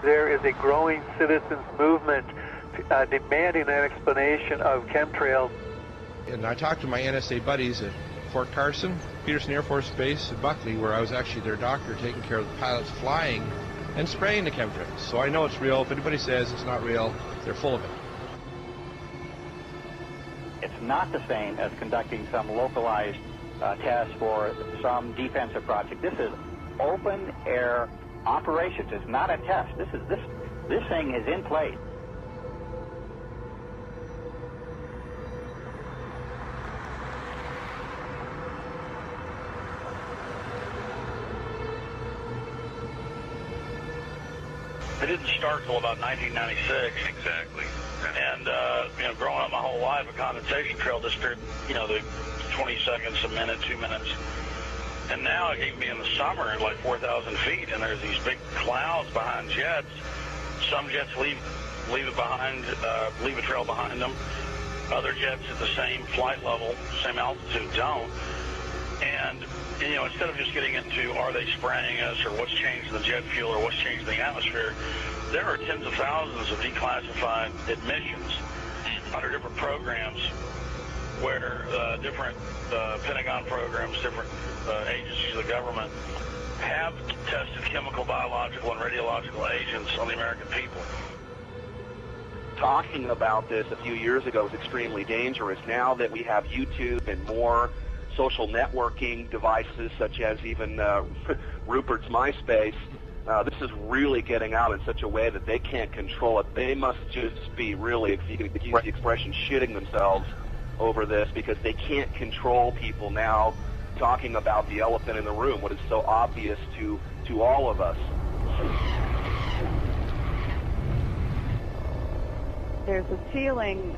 there is a growing citizens movement demanding an explanation of chemtrails. And I talked to my NSA buddies at Fort Carson, Peterson Air Force Base, and Buckley, where I was actually their doctor taking care of the pilots flying and spraying the chemtrails. So I know it's real. If anybody says it's not real, they're full of it. It's not the same as conducting some localized test for some defensive project. This is open air operations. It's not a test. This thing is in place. It didn't start until about 1996. Exactly. And, growing up my whole life, a condensation trail disappeared, the 20 seconds, a minute, 2 minutes. And now it can be in the summer at like 4,000 feet, and there's these big clouds behind jets. Some jets leave it behind, leave a trail behind them. Other jets at the same flight level, same altitude don't. And, instead of just getting into are they spraying us or what's changed in the jet fuel or what's changed in the atmosphere, there are tens of thousands of declassified admissions under different programs where different Pentagon programs, different agencies of the government have tested chemical, biological, and radiological agents on the American people. Talking about this a few years ago was extremely dangerous. Now that we have YouTube and more social networking devices, such as even Rupert's MySpace, this is really getting out in such a way that they can't control it. They must just be really, if you could use the expression, shitting themselves over this, because they can't control people now talking about the elephant in the room, what is so obvious to all of us. There's a feeling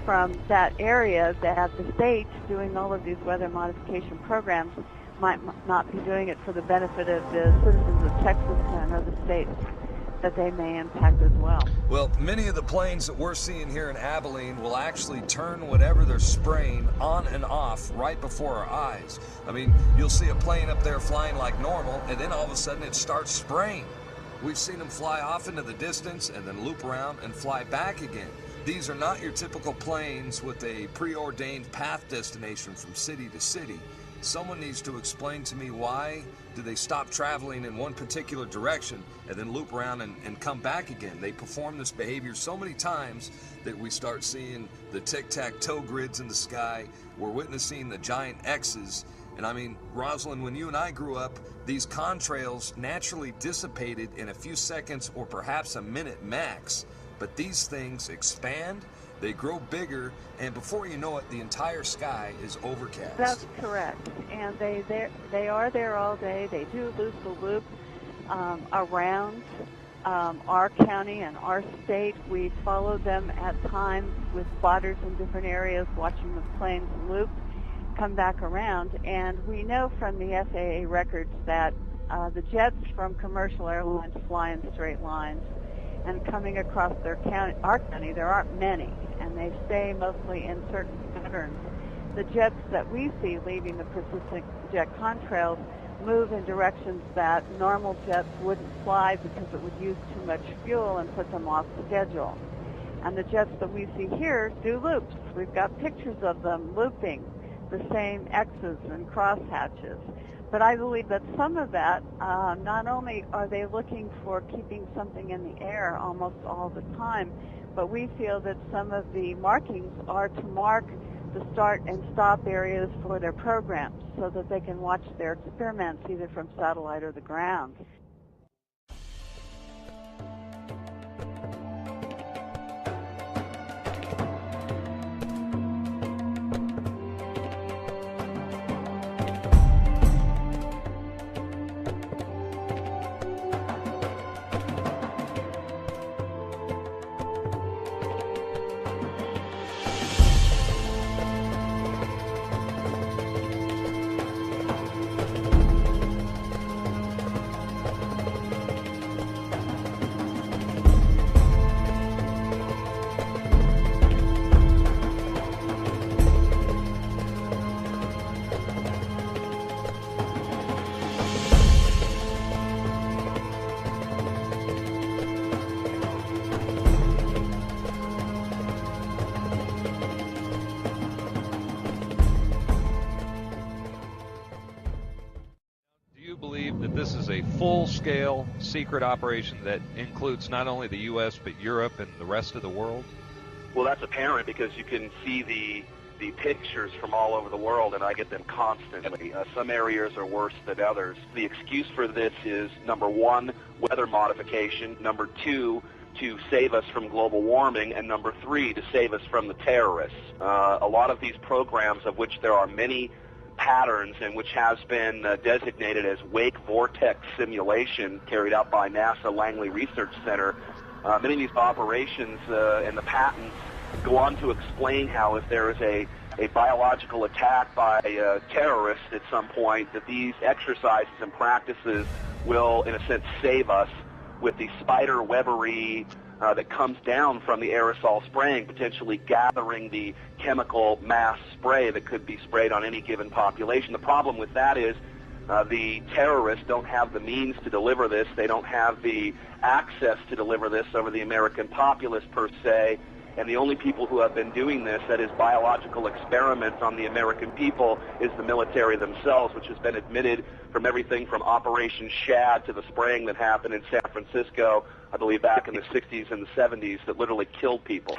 from that area that the states doing all of these weather modification programs might not be doing it for the benefit of the citizens of Texas and other states that they may impact as well. Well, many of the planes that we're seeing here in Abilene will actually turn whatever they're spraying on and off right before our eyes. I mean, you'll see a plane up there flying like normal, and then all of a sudden it starts spraying. We've seen them fly off into the distance and then loop around and fly back again. These are not your typical planes with a preordained path destination from city to city. Someone needs to explain to me why do they stop traveling in one particular direction and then loop around and come back again. They perform this behavior so many times that we start seeing the tic-tac-toe grids in the sky. We're witnessing the giant X's. And I mean, Rosalind, when you and I grew up, these contrails naturally dissipated in a few seconds or perhaps a minute max. But these things expand, they grow bigger, and before you know it, the entire sky is overcast. That's correct. And they are there all day. They do loop the loop around our county and our state. We follow them at times with spotters in different areas, watching the planes loop, come back around. And we know from the FAA records that the jets from commercial airlines fly in straight lines. And coming across our county, there aren't many, and they stay mostly in certain patterns. The jets that we see leaving the persistent jet contrails move in directions that normal jets wouldn't fly because it would use too much fuel and put them off schedule. And the jets that we see here do loops. We've got pictures of them looping the same X's and crosshatches. But I believe that some of that, not only are they looking for keeping something in the air almost all the time, but we feel that some of the markings are to mark the start and stop areas for their programs so that they can watch their experiments either from satellite or the ground. that this is a full-scale secret operation that includes not only the U.S. but Europe and the rest of the world? Well, that's apparent because you can see the pictures from all over the world, and I get them constantly. Some areas are worse than others. The excuse for this is, number one, weather modification, number two, to save us from global warming, and number three, to save us from the terrorists. A lot of these programs, of which there are many patterns and which has been designated as wake vortex simulation carried out by NASA Langley Research Center, many of these operations and the patents go on to explain how if there is a biological attack by terrorists at some point, that these exercises and practices will, in a sense, save us with the spider webbery that comes down from the aerosol spraying, potentially gathering the chemical mass spray that could be sprayed on any given population. The problem with that is the terrorists don't have the means to deliver this. They don't have the access to deliver this over the American populace per se. And the only people who have been doing this, that is biological experiments on the American people, is the military themselves, which has been admitted from everything from Operation Shad to the spraying that happened in San Francisco, I believe back in the 60s and the 70s, that literally killed people.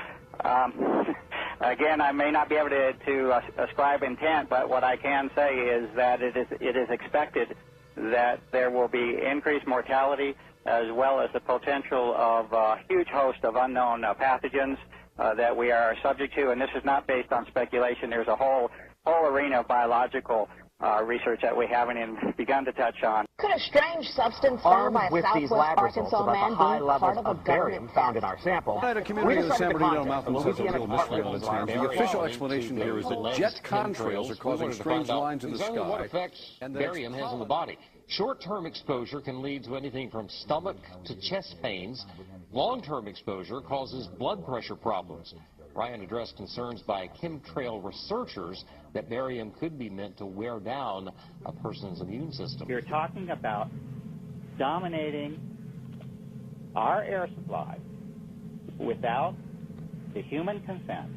Again, I may not be able to ascribe intent, but what I can say is that it is expected that there will be increased mortality as well as the potential of a huge host of unknown pathogens that we are subject to, and this is not based on speculation. There's a whole arena of biological research that we haven't even begun to touch on. Could a strange substance found by a Southwest Arkansas man be part of a barium found in our sample? At a community of the San Bernardino Mountains has a real mystery on its hands. The official explanation here is that jet contrails are causing strange lines in the sky. What effects barium has on the body. Short-term exposure can lead to anything from stomach to chest pains. Long-term exposure causes blood pressure problems. Ryan addressed concerns by chemtrail researchers that barium could be meant to wear down a person's immune system. You're talking about dominating our air supply without the human consent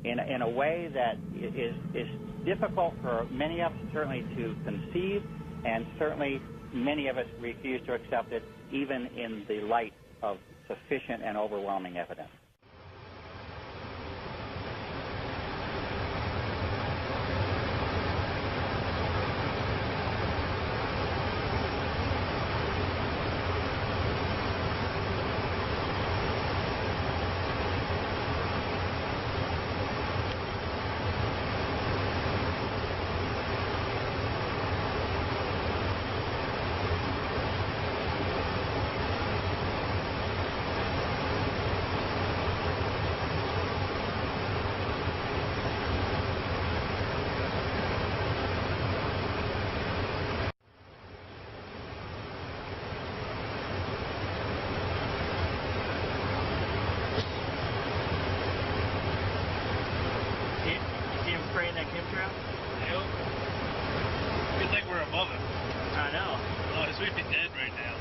in a way that is difficult for many of us certainly to conceive, and certainly many of us refuse to accept it even in the light of sufficient and overwhelming evidence. Spraying that chemtrail? Nope. Good thing we're above it. I know. Otherwise we'd be dead right now.